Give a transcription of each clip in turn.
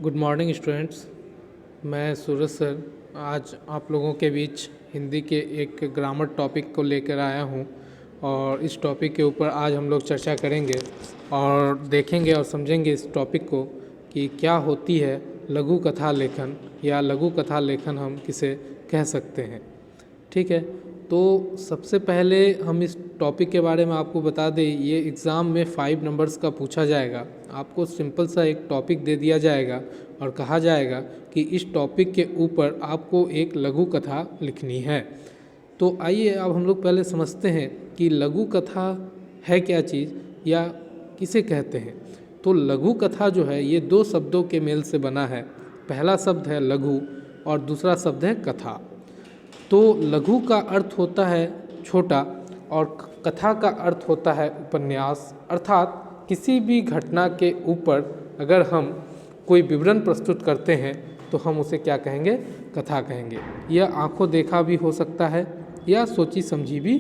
Good morning students. मैं सूरज sir आज आप लोगों के बीच हिंदी के एक ग्रामर टॉपिक को लेकर आया हूं और इस टॉपिक के ऊपर आज हम लोग चर्चा करेंगे और देखेंगे और समझेंगे इस टॉपिक को कि क्या होती है लघु कथा लेखन या लघु कथा लेखन हम किसे कह सकते हैं। ठीक है, तो सबसे पहले हम इस टॉपिक के बारे में आपको बता दें, ये एग्ज़ाम में 5 नंबर्स का पूछा जाएगा। आपको सिंपल सा एक टॉपिक दे दिया जाएगा और कहा जाएगा कि इस टॉपिक के ऊपर आपको एक लघु कथा लिखनी है। तो आइए अब हम लोग पहले समझते हैं कि लघु कथा है क्या चीज़ या किसे कहते हैं। तो लघु कथा जो है ये 2 शब्दों के मेल से बना है। पहला शब्द है लघु और दूसरा शब्द है कथा। तो लघु का अर्थ होता है छोटा और कथा का अर्थ होता है उपन्यास, अर्थात किसी भी घटना के ऊपर अगर हम कोई विवरण प्रस्तुत करते हैं तो हम उसे क्या कहेंगे, कथा कहेंगे। यह आंखों देखा भी हो सकता है या सोची समझी भी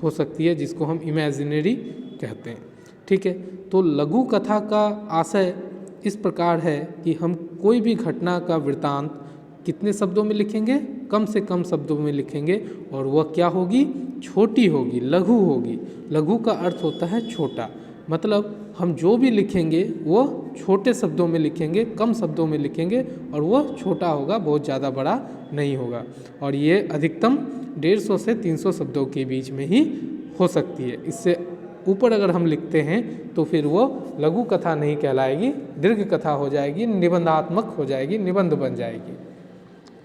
हो सकती है, जिसको हम इमेजिनरी कहते हैं। ठीक है, तो लघु कथा का आशय इस प्रकार है कि हम कोई भी घटना का वृत्तांत कितने शब्दों में लिखेंगे, कम से कम शब्दों में लिखेंगे और वह क्या होगी, छोटी होगी, लघु होगी। लघु का अर्थ होता है छोटा, मतलब हम जो भी लिखेंगे वो छोटे शब्दों में लिखेंगे, कम शब्दों में लिखेंगे और वह छोटा होगा, बहुत ज़्यादा बड़ा नहीं होगा। और ये अधिकतम 150 से 300 शब्दों के बीच में ही हो सकती है। इससे ऊपर अगर हम लिखते हैं तो फिर वो लघु कथा नहीं कहलाएगी, दीर्घ कथा हो जाएगी, निबंधात्मक हो जाएगी, निबंध बन जाएगी।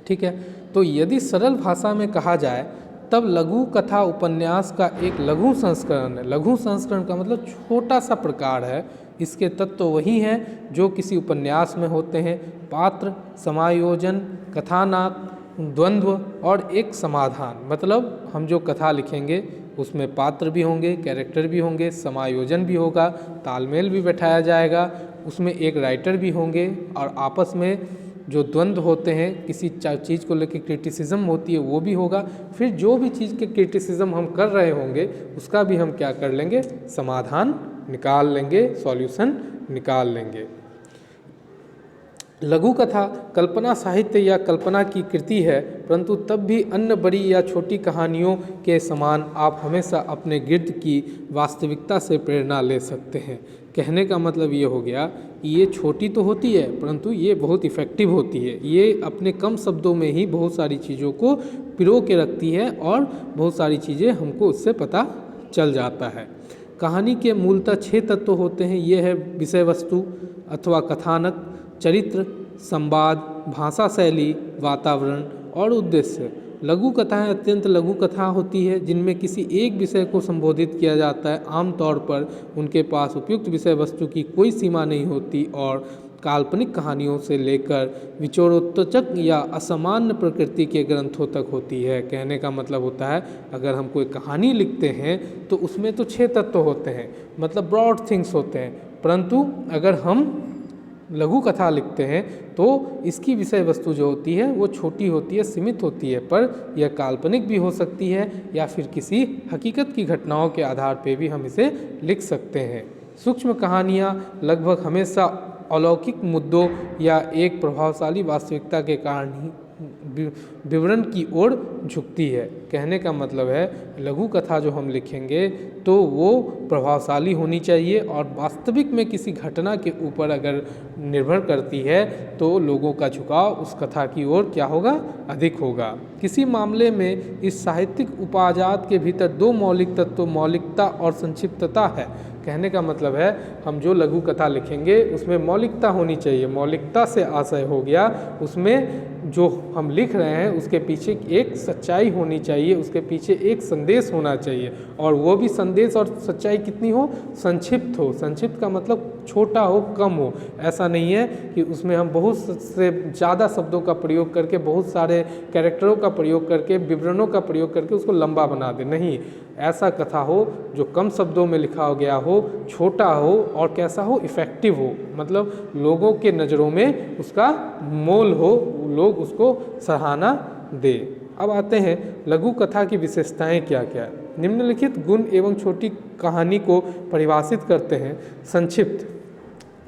ठीक है, तो यदि सरल भाषा में कहा जाए तब लघु कथा उपन्यास का एक लघु संस्करण है। लघु संस्करण का मतलब छोटा सा प्रकार है। इसके तत्व वही हैं जो किसी उपन्यास में होते हैं: पात्र, समायोजन, कथानक, द्वंद्व और एक समाधान। मतलब हम जो कथा लिखेंगे उसमें पात्र भी होंगे, कैरेक्टर भी होंगे, समायोजन भी होगा, तालमेल भी बैठाया जाएगा, उसमें एक राइटर भी होंगे और आपस में जो द्वंद्व होते हैं, किसी चीज़ को लेकर क्रिटिसिज्म होती है वो भी होगा। फिर जो भी चीज़ के क्रिटिसिज्म हम कर रहे होंगे उसका भी हम क्या कर लेंगे, समाधान निकाल लेंगे, सॉल्यूशन निकाल लेंगे। लघु कथा कल्पना साहित्य या कल्पना की कृति है, परंतु तब भी अन्य बड़ी या छोटी कहानियों के समान आप हमेशा अपने गिर्द की वास्तविकता से प्रेरणा ले सकते हैं। कहने का मतलब ये हो गया कि ये छोटी तो होती है परंतु ये बहुत इफ़ेक्टिव होती है। ये अपने कम शब्दों में ही बहुत सारी चीज़ों को पिरो के रखती है और बहुत सारी चीज़ें हमको उससे पता चल जाता है। कहानी के मूलतः 6 तत्व होते हैं। ये है विषय वस्तु अथवा कथानक, चरित्र, संवाद, भाषा शैली, वातावरण और उद्देश्य। लघु कथाएं अत्यंत लघु कथा होती है जिनमें किसी एक विषय को संबोधित किया जाता है। आमतौर पर उनके पास उपयुक्त विषय वस्तु की कोई सीमा नहीं होती और काल्पनिक कहानियों से लेकर विचारोत्तेजक या असामान्य प्रकृति के ग्रंथों तक होती है। कहने का मतलब होता है अगर हम कोई कहानी लिखते हैं तो उसमें तो 6 तत्व होते हैं, मतलब ब्रॉड थिंग्स होते हैं, परंतु अगर हम लघु कथा लिखते हैं तो इसकी विषय वस्तु जो होती है वो छोटी होती है, सीमित होती है, पर यह काल्पनिक भी हो सकती है या फिर किसी हकीकत की घटनाओं के आधार पर भी हम इसे लिख सकते हैं। सूक्ष्म कहानियाँ लगभग हमेशा अलौकिक मुद्दों या एक प्रभावशाली वास्तविकता के कारण ही विवरण की ओर झुकती है। कहने का मतलब है लघु कथा जो हम लिखेंगे तो वो प्रभावशाली होनी चाहिए और वास्तविक में किसी घटना के ऊपर अगर निर्भर करती है तो लोगों का झुकाव उस कथा की ओर क्या होगा, अधिक होगा। किसी मामले में इस साहित्यिक उपाजात के भीतर 2 मौलिक तत्व मौलिकता और संक्षिप्तता है। कहने का मतलब है हम जो लघु कथा लिखेंगे उसमें मौलिकता होनी चाहिए। मौलिकता से आशय हो गया उसमें जो हम लिख रहे हैं उसके पीछे एक सच्चाई होनी चाहिए, उसके पीछे एक संदेश होना चाहिए और वो भी संदेश और सच्चाई कितनी हो, संक्षिप्त हो। संक्षिप्त का मतलब छोटा हो, कम हो। ऐसा नहीं है कि उसमें हम बहुत से ज़्यादा शब्दों का प्रयोग करके, बहुत सारे कैरेक्टरों का प्रयोग करके, विवरणों का प्रयोग करके उसको लंबा बना दे। नहीं, ऐसा कथा हो जो कम शब्दों में लिखा गया हो, छोटा हो और कैसा हो, इफ़ेक्टिव हो, मतलब लोगों के नज़रों में उसका मोल हो, लोग उसको सराहना दे। अब आते हैं लघु कथा की विशेषताएं क्या क्या है। निम्नलिखित गुण एवं छोटी कहानी को परिभाषित करते हैं। संक्षिप्त,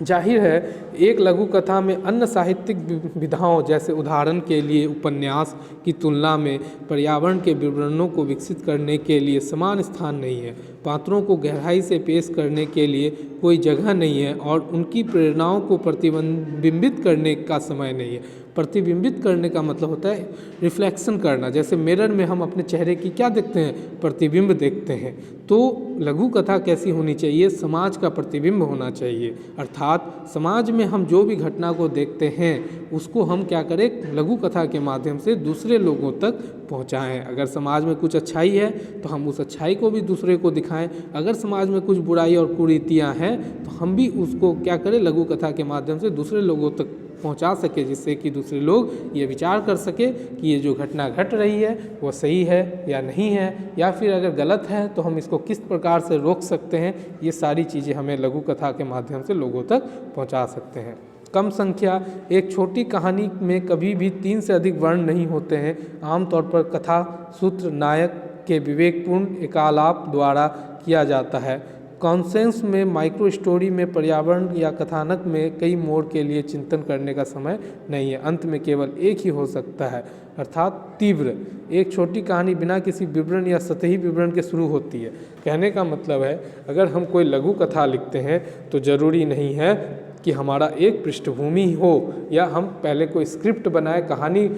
जाहिर है एक लघु कथा में अन्य साहित्यिक विधाओं जैसे उदाहरण के लिए उपन्यास की तुलना में पर्यावरण के विवरणों को विकसित करने के लिए समान स्थान नहीं है। पात्रों को गहराई से पेश करने के लिए कोई जगह नहीं है और उनकी प्रेरणाओं को प्रतिबिंबित करने का समय नहीं है। प्रतिबिंबित करने का मतलब होता है रिफ्लेक्शन करना। जैसे मिरर में हम अपने चेहरे की क्या देखते हैं, प्रतिबिंब देखते हैं। तो लघु कथा कैसी होनी चाहिए, समाज का प्रतिबिंब होना चाहिए। अर्थात समाज में हम जो भी घटना को देखते हैं उसको हम क्या करें, लघु कथा के माध्यम से दूसरे लोगों तक पहुंचाएं। अगर समाज में कुछ अच्छाई है तो हम उस अच्छाई को भी दूसरे को दिखाएं। अगर समाज में कुछ बुराई और कुरीतियां हैं तो हम भी उसको क्या करें, लघु कथा के माध्यम से दूसरे लोगों तक पहुंचा सके, जिससे कि दूसरे लोग ये विचार कर सके कि ये जो घटना घट रही है वो सही है या नहीं है, या फिर अगर गलत है तो हम इसको किस प्रकार से रोक सकते हैं। ये सारी चीज़ें हमें लघु कथा के माध्यम से लोगों तक पहुंचा सकते हैं। कम संख्या एक छोटी कहानी में कभी भी 3 से अधिक वर्ण नहीं होते हैं। आमतौर पर कथा सूत्र नायक के विवेकपूर्ण एकालाप द्वारा किया जाता है। कॉन्सेंस में, माइक्रो स्टोरी में, पर्यावरण या कथानक में कई मोड़ के लिए चिंतन करने का समय नहीं है। अंत में केवल एक ही हो सकता है, अर्थात तीव्र। एक छोटी कहानी बिना किसी विवरण या सतही विवरण के शुरू होती है। कहने का मतलब है अगर हम कोई लघु कथा लिखते हैं तो ज़रूरी नहीं है कि हमारा एक पृष्ठभूमि हो या हम पहले कोई स्क्रिप्ट बनाए, कहानी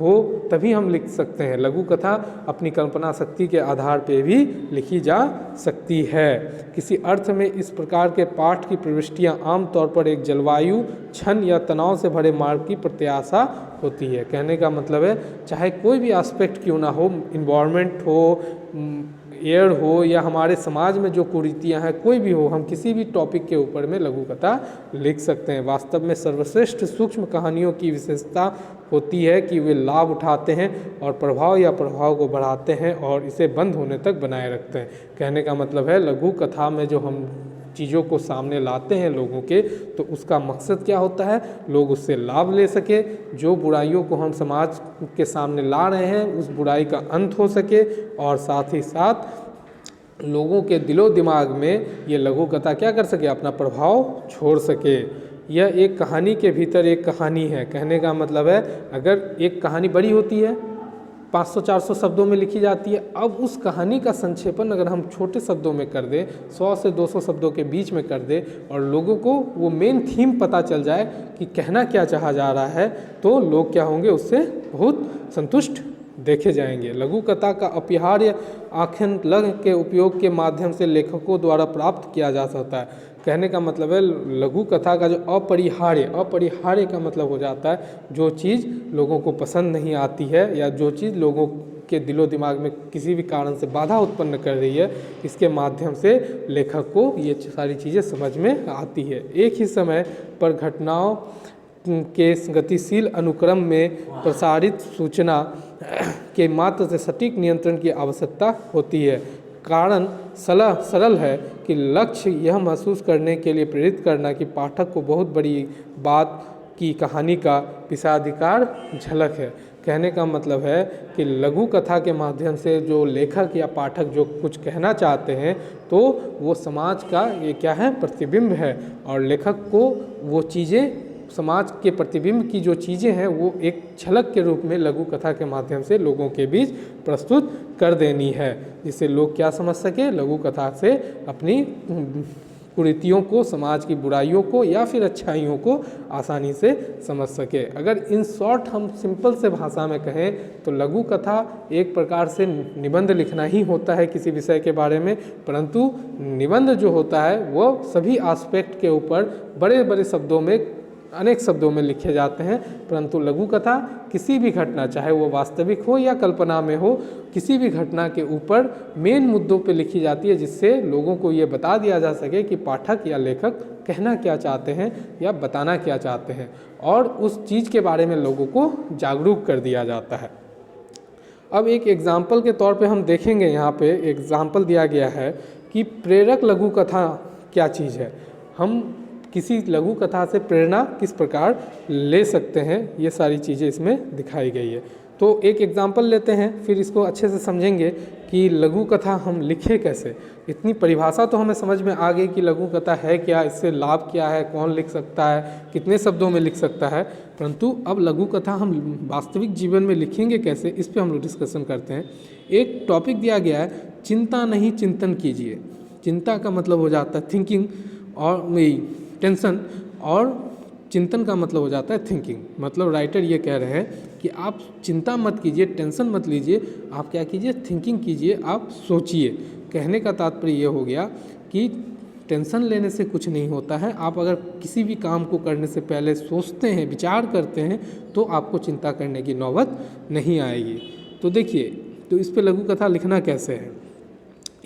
हो, तभी हम लिख सकते हैं। लघु कथा अपनी कल्पना शक्ति के आधार पर भी लिखी जा सकती है। किसी अर्थ में इस प्रकार के पाठ की प्रविष्टियाँ आमतौर पर एक जलवायु, क्षण या तनाव से भरे मार्ग की प्रत्याशा होती है। कहने का मतलब है चाहे कोई भी एस्पेक्ट क्यों ना हो, इन्वायरमेंट हो, एयर हो, या हमारे समाज में जो कुरीतियाँ हैं, कोई भी हो, हम किसी भी टॉपिक के ऊपर में लघु कथा लिख सकते हैं। वास्तव में सर्वश्रेष्ठ सूक्ष्म कहानियों की विशेषता होती है कि वे लाभ उठाते हैं और प्रभाव को बढ़ाते हैं और इसे बंद होने तक बनाए रखते हैं। कहने का मतलब है लघु कथा में जो हम चीज़ों को सामने लाते हैं लोगों के, तो उसका मकसद क्या होता है, लोग उससे लाभ ले सके। जो बुराइयों को हम समाज के सामने ला रहे हैं उस बुराई का अंत हो सके, और साथ ही साथ लोगों के दिलो दिमाग में ये लघु कथा क्या कर सके, अपना प्रभाव छोड़ सके। यह एक कहानी के भीतर एक कहानी है। कहने का मतलब है अगर एक कहानी बड़ी होती है, 500-400 शब्दों में लिखी जाती है, अब उस कहानी का संक्षेपण अगर हम छोटे शब्दों में कर दें, 100 से 200 शब्दों के बीच में कर दें, और लोगों को वो मेन थीम पता चल जाए कि कहना क्या चाहा जा रहा है, तो लोग क्या होंगे, उससे बहुत संतुष्ट देखे जाएंगे। लघु कथा का अपरिहार्य आख्यान के उपयोग के माध्यम से लेखकों द्वारा प्राप्त किया जा सकता है। कहने का मतलब है लघु कथा का जो अपरिहार्य का मतलब हो जाता है जो चीज़ लोगों को पसंद नहीं आती है, या जो चीज़ लोगों के दिलो दिमाग में किसी भी कारण से बाधा उत्पन्न कर रही है, इसके माध्यम से लेखक को ये सारी चीज़ें समझ में आती है। एक ही समय पर घटनाओं के गतिशील अनुक्रम में प्रसारित सूचना के मात्र से सटीक नियंत्रण की आवश्यकता होती है। कारण सरल है कि लक्ष्य यह महसूस करने के लिए प्रेरित करना कि पाठक को बहुत बड़ी बात की कहानी का विशेषाधिकार झलक है। कहने का मतलब है कि लघु कथा के माध्यम से जो लेखक या पाठक जो कुछ कहना चाहते हैं, तो वो समाज का ये क्या है, प्रतिबिंब है, और लेखक को वो चीज़ें, समाज के प्रतिबिंब की जो चीज़ें हैं, वो एक झलक के रूप में लघु कथा के माध्यम से लोगों के बीच प्रस्तुत कर देनी है, जिससे लोग क्या समझ सके, लघु कथा से अपनी कुरीतियों को, समाज की बुराइयों को या फिर अच्छाइयों को आसानी से समझ सके। अगर इन शॉर्ट हम सिंपल से भाषा में कहें तो लघु कथा एक प्रकार से निबंध लिखना ही होता है किसी विषय के बारे में, परंतु निबंध जो होता है वो सभी एस्पेक्ट के ऊपर बड़े बड़े शब्दों में, अनेक शब्दों में लिखे जाते हैं, परंतु लघु कथा किसी भी घटना, चाहे वो वास्तविक हो या कल्पना में हो, किसी भी घटना के ऊपर मेन मुद्दों पे लिखी जाती है, जिससे लोगों को ये बता दिया जा सके कि पाठक या लेखक कहना क्या चाहते हैं या बताना क्या चाहते हैं, और उस चीज़ के बारे में लोगों को जागरूक कर दिया जाता है। अब एक एग्जाम्पल के तौर पे हम देखेंगे, यहाँ पे एग्जाम्पल दिया गया है कि प्रेरक लघु कथा क्या चीज़ है, हम किसी लघु कथा से प्रेरणा किस प्रकार ले सकते हैं, ये सारी चीज़ें इसमें दिखाई गई है। तो एक एग्जाम्पल लेते हैं, फिर इसको अच्छे से समझेंगे कि लघु कथा हम लिखें कैसे। इतनी परिभाषा तो हमें समझ में आ गई कि लघु कथा है क्या, इससे लाभ क्या है, कौन लिख सकता है, कितने शब्दों में लिख सकता है, परंतु अब लघु कथा हम वास्तविक जीवन में लिखेंगे कैसे, इस पर हम लोग डिस्कशन करते हैं। एक टॉपिक दिया गया है, चिंता नहीं चिंतन कीजिए। चिंता का मतलब हो जाता है थिंकिंग और टेंशन, और चिंतन का मतलब हो जाता है थिंकिंग। मतलब राइटर ये कह रहे हैं कि आप चिंता मत कीजिए, टेंशन मत लीजिए, आप क्या कीजिए, थिंकिंग कीजिए, आप सोचिए। कहने का तात्पर्य ये हो गया कि टेंशन लेने से कुछ नहीं होता है। आप अगर किसी भी काम को करने से पहले सोचते हैं, विचार करते हैं, तो आपको चिंता करने की नौबत नहीं आएगी। तो देखिए, तो इस पे लघु कथा लिखना कैसे है।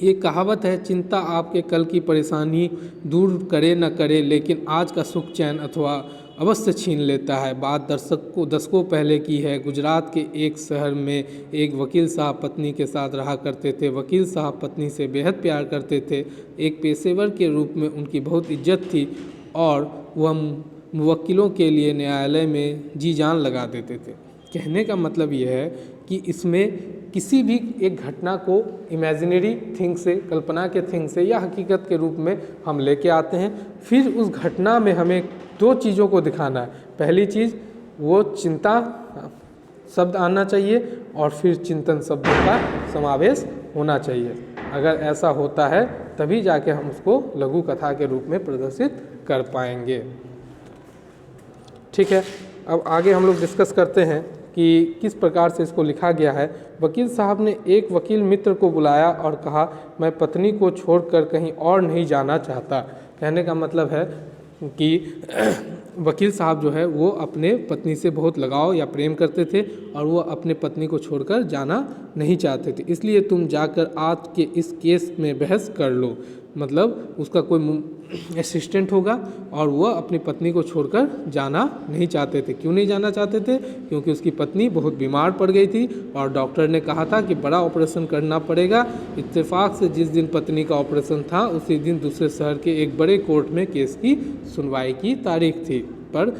ये कहावत है, चिंता आपके कल की परेशानी दूर करे न करे, लेकिन आज का सुख चैन अथवा अवश्य छीन लेता है। बात दशकों पहले की है। गुजरात के एक शहर में एक वकील साहब पत्नी के साथ रहा करते थे। वकील साहब पत्नी से बेहद प्यार करते थे। एक पेशेवर के रूप में उनकी बहुत इज्जत थी और वह मुवक्किलों के लिए न्यायालय में जी जान लगा देते थे। कहने का मतलब यह है कि इसमें किसी भी एक घटना को इमेजिनरी थिंग से, कल्पना के थिंग से या हकीकत के रूप में हम लेके आते हैं। फिर उस घटना में हमें दो चीज़ों को दिखाना है। पहली चीज़, वो चिंता शब्द आना चाहिए और फिर चिंतन शब्दों का समावेश होना चाहिए। अगर ऐसा होता है तभी जाके हम उसको लघु कथा के रूप में प्रदर्शित कर पाएंगे। ठीक है, अब आगे हम लोग डिस्कस करते हैं कि किस प्रकार से इसको लिखा गया है। वकील साहब ने एक वकील मित्र को बुलाया और कहा, मैं पत्नी को छोड़कर कहीं और नहीं जाना चाहता। कहने का मतलब है कि वकील साहब जो है वो अपने पत्नी से बहुत लगाव या प्रेम करते थे और वो अपने पत्नी को छोड़कर जाना नहीं चाहते थे। इसलिए तुम जाकर आज के इस केस में बहस कर लो। मतलब उसका कोई असिस्टेंट होगा और वह अपनी पत्नी को छोड़कर जाना नहीं चाहते थे। क्यों नहीं जाना चाहते थे? क्योंकि उसकी पत्नी बहुत बीमार पड़ गई थी और डॉक्टर ने कहा था कि बड़ा ऑपरेशन करना पड़ेगा। इत्तेफाक से जिस दिन पत्नी का ऑपरेशन था उसी दिन दूसरे शहर के एक बड़े कोर्ट में केस की सुनवाई की तारीख थी। पर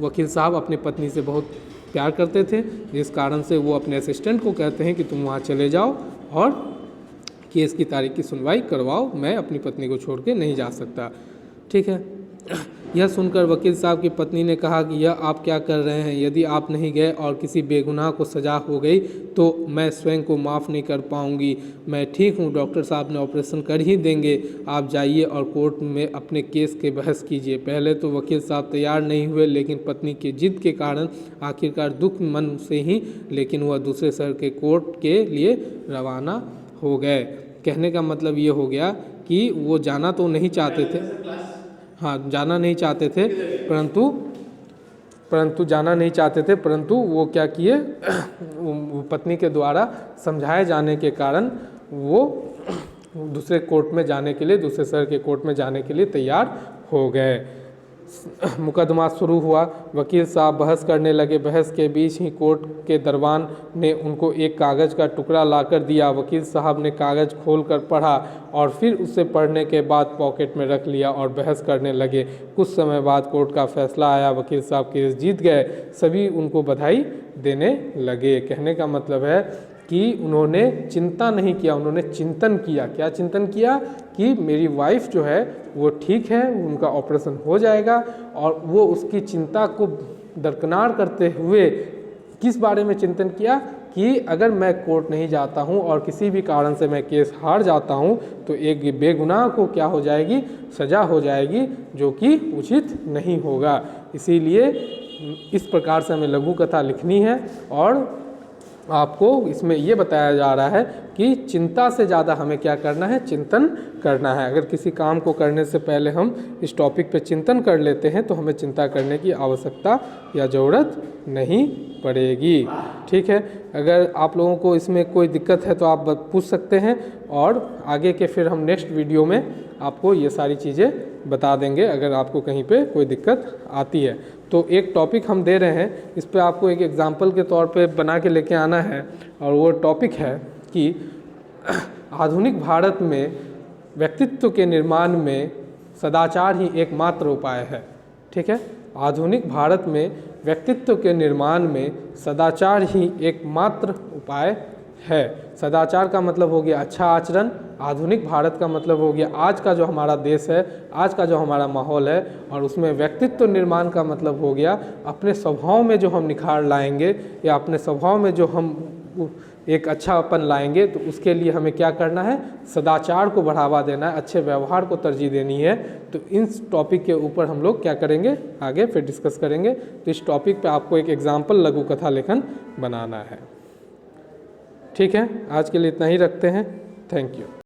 वकील साहब अपनी पत्नी से बहुत प्यार करते थे, जिस कारण से वो अपने असिस्टेंट को कहते हैं कि तुम वहाँ चले जाओ और केस की तारीख की सुनवाई करवाओ, मैं अपनी पत्नी को छोड़ के नहीं जा सकता। ठीक है, यह सुनकर वकील साहब की पत्नी ने कहा कि यह आप क्या कर रहे हैं? यदि आप नहीं गए और किसी बेगुनाह को सजा हो गई तो मैं स्वयं को माफ़ नहीं कर पाऊंगी। मैं ठीक हूँ, डॉक्टर साहब ने ऑपरेशन कर ही देंगे। आप जाइए और कोर्ट में अपने केस के बहस कीजिए। पहले तो वकील साहब तैयार नहीं हुए, लेकिन पत्नी की जिद के कारण आखिरकार दुख मन से ही, लेकिन वह दूसरे शहर के कोर्ट के लिए रवाना हो गए। कहने का मतलब ये हो गया कि वो जाना तो नहीं चाहते थे, हाँ जाना नहीं चाहते थे, परंतु जाना नहीं चाहते थे, परंतु वो क्या किए, पत्नी के द्वारा समझाए जाने के कारण वो दूसरे कोर्ट में जाने के लिए, दूसरे शहर के कोर्ट में जाने के लिए तैयार हो गए। मुकदमा शुरू हुआ। वकील साहब बहस करने लगे। बहस के बीच ही कोर्ट के दरबान ने उनको एक कागज़ का टुकड़ा लाकर दिया। वकील साहब ने कागज़ खोलकर पढ़ा और फिर उसे पढ़ने के बाद पॉकेट में रख लिया और बहस करने लगे। कुछ समय बाद कोर्ट का फैसला आया। वकील साहब केस जीत गए। सभी उनको बधाई देने लगे। कहने का मतलब है कि उन्होंने चिंता नहीं किया, उन्होंने चिंतन किया। क्या चिंतन किया? कि मेरी वाइफ जो है वो ठीक है, उनका ऑपरेशन हो जाएगा, और वो उसकी चिंता को दरकिनार करते हुए किस बारे में चिंतन किया कि अगर मैं कोर्ट नहीं जाता हूं और किसी भी कारण से मैं केस हार जाता हूं तो एक बेगुनाह को क्या हो जाएगी, सज़ा हो जाएगी, जो कि उचित नहीं होगा। इसीलिए इस प्रकार से हमें लघु कथा लिखनी है और आपको इसमें ये बताया जा रहा है कि चिंता से ज़्यादा हमें क्या करना है, चिंतन करना है। अगर किसी काम को करने से पहले हम इस टॉपिक पे चिंतन कर लेते हैं तो हमें चिंता करने की आवश्यकता या ज़रूरत नहीं पड़ेगी। ठीक है, अगर आप लोगों को इसमें कोई दिक्कत है तो आप पूछ सकते हैं और आगे के फिर हम नेक्स्ट वीडियो में आपको ये सारी चीज़ें बता देंगे अगर आपको कहीं पे कोई दिक्कत आती है। तो एक टॉपिक हम दे रहे हैं, इस पे आपको एक एग्जांपल के तौर पे बना के लेके आना है, और वो टॉपिक है कि आधुनिक भारत में व्यक्तित्व के निर्माण में सदाचार ही एकमात्र उपाय है। ठीक है, आधुनिक भारत में व्यक्तित्व के निर्माण में सदाचार ही एकमात्र उपाय है। सदाचार का मतलब हो गया अच्छा आचरण, आधुनिक भारत का मतलब हो गया आज का जो हमारा देश है, आज का जो हमारा माहौल है, और उसमें व्यक्तित्व निर्माण का मतलब हो गया अपने स्वभाव में जो हम निखार लाएंगे या अपने स्वभाव में जो हम एक अच्छापन लाएंगे, तो उसके लिए हमें क्या करना है, सदाचार को बढ़ावा देना है, अच्छे व्यवहार को तरजीह देनी है। तो इन टॉपिक के ऊपर हम लोग क्या करेंगे, आगे फिर डिस्कस करेंगे। तो इस टॉपिक पे आपको एक एग्जाम्पल लघु कथा लेखन बनाना है। ठीक है, आज के लिए इतना ही रखते हैं। Thank you.